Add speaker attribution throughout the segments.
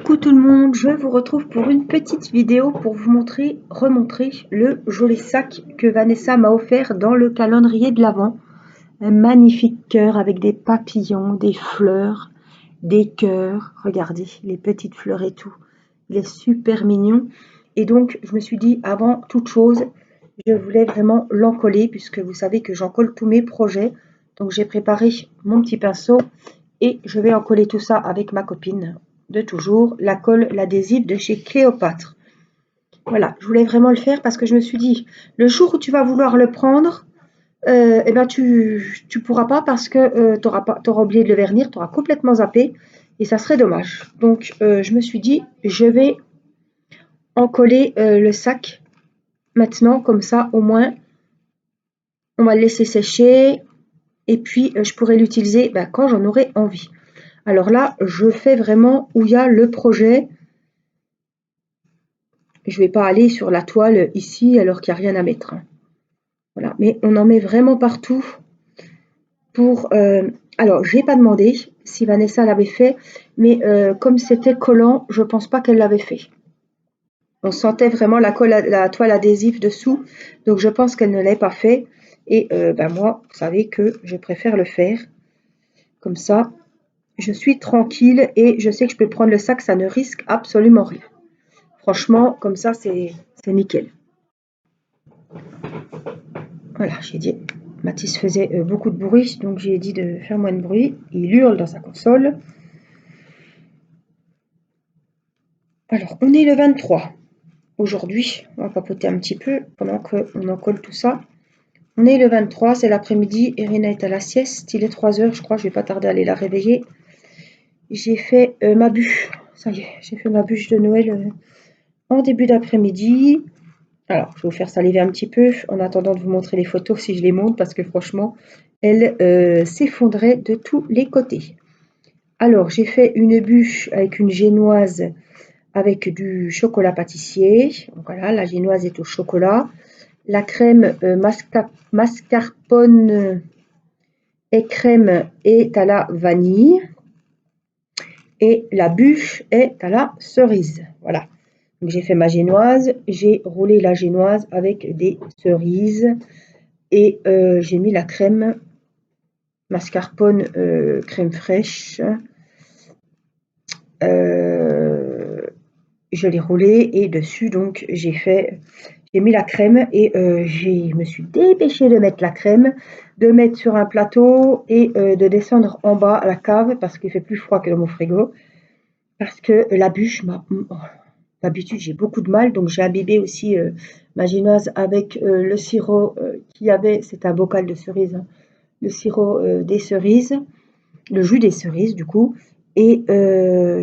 Speaker 1: Coucou tout le monde, je vous retrouve pour une petite vidéo pour vous remontrer le joli sac que Vanessa m'a offert dans le calendrier de l'Avent. Un magnifique cœur avec des papillons, des fleurs, des cœurs. Regardez les petites fleurs et tout. Il est super mignon. Et donc je me suis dit avant toute chose, je voulais vraiment l'encoller puisque vous savez que j'encolle tous mes projets. Donc j'ai préparé mon petit pinceau et je vais encoller tout ça avec ma copine de toujours, la colle, l'adhésif de chez Cléopâtre. Voilà, je voulais vraiment le faire parce que je me suis dit, le jour où tu vas vouloir le prendre, eh ben tu pourras pas parce que tu auras oublié de le vernir, tu auras complètement zappé et ça serait dommage. Donc je me suis dit, je vais encoller le sac maintenant, comme ça au moins on va le laisser sécher et puis je pourrai l'utiliser quand j'en aurai envie. Alors là, je fais vraiment où il y a le projet. Je ne vais pas aller sur la toile ici alors qu'il n'y a rien à mettre. Voilà, mais on en met vraiment partout. Alors, je n'ai pas demandé si Vanessa l'avait fait, mais comme c'était collant, je ne pense pas qu'elle l'avait fait. On sentait vraiment la toile adhésive dessous, donc je pense qu'elle ne l'avait pas fait. Et moi, vous savez que je préfère le faire. Comme ça, je suis tranquille et je sais que je peux prendre le sac, ça ne risque absolument rien. Franchement, comme ça, c'est nickel. Voilà, j'ai dit, Mathis faisait beaucoup de bruit, donc j'ai dit de faire moins de bruit. Il hurle dans sa console. Alors, on est le 23. Aujourd'hui, on va papoter un petit peu pendant qu'on encolle tout ça. On est le 23, c'est l'après-midi. Irina est à la sieste. Il est 3h, je crois. Je vais pas tarder à aller la réveiller. J'ai fait ma bûche. Ça y est, j'ai fait ma bûche de Noël en début d'après-midi. Alors, je vais vous faire saliver un petit peu en attendant de vous montrer les photos si je les monte parce que franchement, elles s'effondraient de tous les côtés. Alors, j'ai fait une bûche avec une génoise avec du chocolat pâtissier. Donc, voilà, la génoise est au chocolat. La crème mascarpone et crème est à la vanille. Et la bûche est à la cerise. Voilà. Donc, j'ai fait ma génoise. J'ai roulé la génoise avec des cerises. Et j'ai mis la crème mascarpone crème fraîche. Je l'ai roulé et dessus donc j'ai mis la crème et je me suis dépêchée de mettre la crème, de mettre sur un plateau et de descendre en bas à la cave parce qu'il fait plus froid que dans mon frigo parce que la bûche d'habitude j'ai beaucoup de mal, donc j'ai imbibé aussi ma génoise avec le sirop qu'il y avait, c'est un bocal de cerises, hein, le sirop des cerises, le jus des cerises du coup, et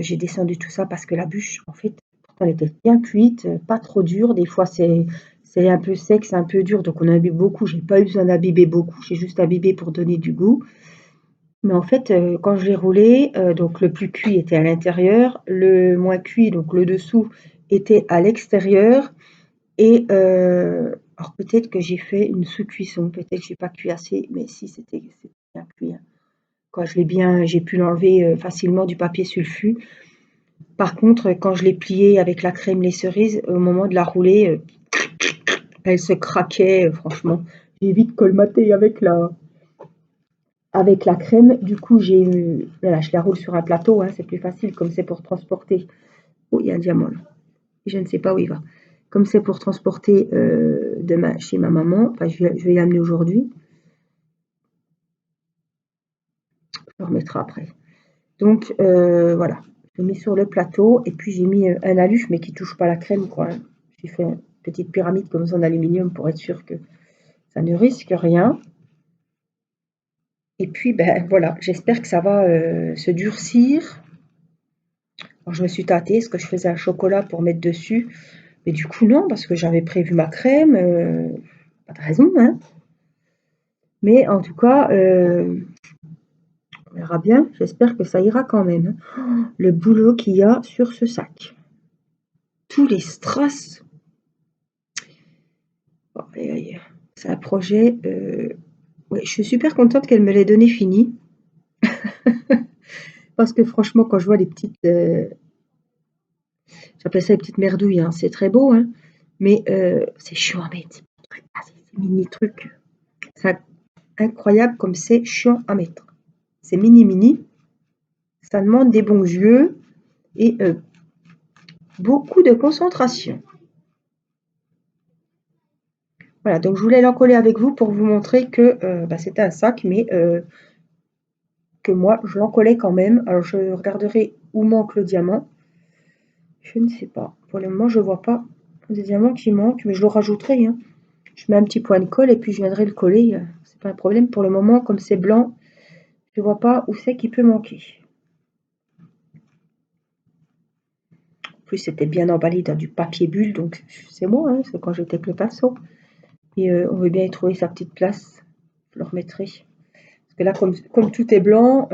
Speaker 1: j'ai descendu tout ça parce que la bûche en fait elle était bien cuite, pas trop dure. Des fois, c'est un peu sec, c'est un peu dur, donc on imbibe beaucoup. J'ai pas eu besoin d'imbiber beaucoup, j'ai juste imbibé pour donner du goût. Mais en fait, quand je l'ai roulé, donc le plus cuit était à l'intérieur, le moins cuit, donc le dessous, était à l'extérieur. Et alors peut-être que j'ai fait une sous-cuisson, peut-être que j'ai pas cuit assez, mais si c'était bien cuit. Hein. Quand j'ai pu l'enlever facilement du papier sulfu. Par contre, quand je l'ai pliée avec la crème, les cerises, au moment de la rouler, elle se craquait, franchement. J'ai vite colmaté avec la crème. Du coup, voilà, je la roule sur un plateau, hein, c'est plus facile, comme c'est pour transporter. Oh, il y a un diamant là. Je ne sais pas où il va. Comme c'est pour transporter demain chez ma maman, enfin, je vais l'amener aujourd'hui. Je le remettrai après. Donc, voilà. Je l'ai mis sur le plateau et puis j'ai mis un aluche mais qui ne touche pas la crème, quoi. Hein. J'ai fait une petite pyramide comme ça en aluminium pour être sûr que ça ne risque rien. Et puis, voilà, j'espère que ça va se durcir. Alors, je me suis tâtée, est-ce que je faisais un chocolat pour mettre dessus? Mais du coup, non, parce que j'avais prévu ma crème. Pas de raison, hein. Mais en tout cas, on verra bien. J'espère que ça ira quand même. Oh, le boulot qu'il y a sur ce sac. Tous les strass. Bon, c'est un projet. Ouais, je suis super contente qu'elle me l'ait donné fini. Parce que franchement, quand je vois les petites J'appelle ça les petites merdouilles, hein. C'est très beau, hein, mais c'est chiant à mettre. Ces mini trucs. C'est incroyable comme c'est chiant à mettre. C'est mini. Ça demande des bons yeux et beaucoup de concentration. Voilà, donc je voulais l'encoller avec vous pour vous montrer que c'était un sac, mais que moi, je l'encollais quand même. Alors, je regarderai où manque le diamant. Je ne sais pas. Pour le moment, je ne vois pas des diamants qui manquent, mais je le rajouterai, hein. Je mets un petit point de colle et puis je viendrai le coller. C'est pas un problème. Pour le moment, comme c'est blanc, je ne vois pas où c'est qu'il peut manquer. En plus, c'était bien emballé dans du papier bulle, donc c'est moi, hein, c'est quand j'étais avec le pinceau. Et on veut bien y trouver sa petite place. Je le remettrai. Parce que là, comme tout est blanc,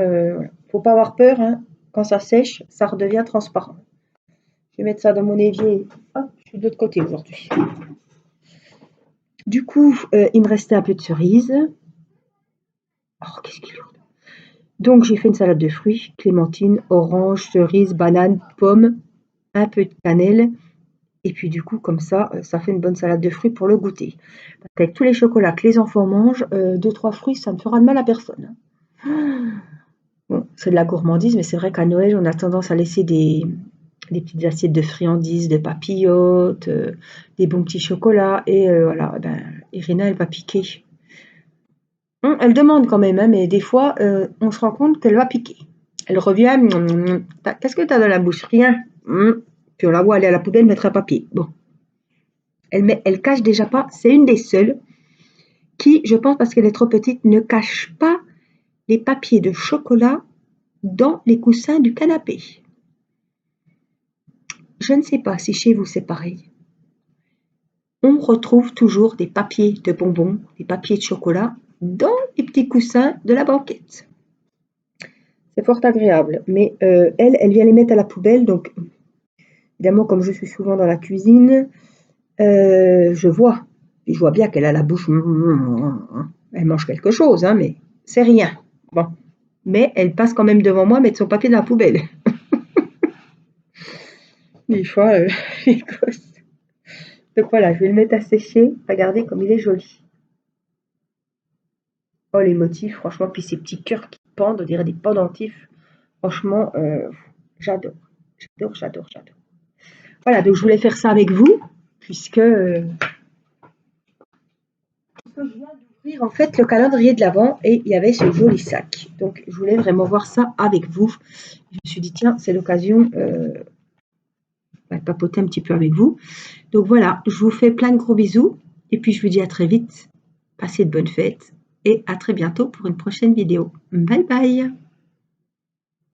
Speaker 1: faut pas avoir peur, hein. Quand ça sèche, ça redevient transparent. Je vais mettre ça dans mon évier. Hop, je suis de l'autre côté aujourd'hui. Du coup, il me restait un peu de cerises. Oh, qu'est-ce qu'il y a? Donc, j'ai fait une salade de fruits, clémentine, orange, cerise, banane, pomme, un peu de cannelle. Et puis, du coup, comme ça fait une bonne salade de fruits pour le goûter. Parce qu'avec tous les chocolats que les enfants mangent, 2-3 fruits, ça ne fera de mal à personne. Bon, c'est de la gourmandise, mais c'est vrai qu'à Noël, on a tendance à laisser des petites assiettes de friandises, de papillotes, des bons petits chocolats. Et voilà, Irina, elle va piquer. Elle demande quand même, hein, mais des fois, on se rend compte qu'elle va piquer. Elle revient, qu'est-ce que tu as dans la bouche? Rien. Puis on la voit aller à la poubelle mettre un papier. Bon. Elle cache déjà pas. C'est une des seules qui, je pense parce qu'elle est trop petite, ne cache pas les papiers de chocolat dans les coussins du canapé. Je ne sais pas si chez vous c'est pareil. On retrouve toujours des papiers de bonbons, des papiers de chocolat dans les petits coussins de la banquette. C'est fort agréable, mais elle vient les mettre à la poubelle, donc évidemment comme je suis souvent dans la cuisine, je vois bien qu'elle a la bouche, elle mange quelque chose, hein, mais c'est rien. Bon, mais elle passe quand même devant moi mettre son papier dans la poubelle. Des fois, les gosses. Donc voilà, je vais le mettre à sécher. Regardez comme il est joli. Oh, les motifs, franchement, puis ces petits cœurs qui pendent, on dirait des pendentifs. Franchement, j'adore. J'adore. Voilà, donc je voulais faire ça avec vous, puisque je viens d'ouvrir en fait le calendrier de l'Avent et il y avait ce joli sac. Donc je voulais vraiment voir ça avec vous. Je me suis dit, tiens, c'est l'occasion de papoter un petit peu avec vous. Donc voilà, je vous fais plein de gros bisous et puis je vous dis à très vite. Passez de bonnes fêtes et à très bientôt pour une prochaine vidéo. Bye bye!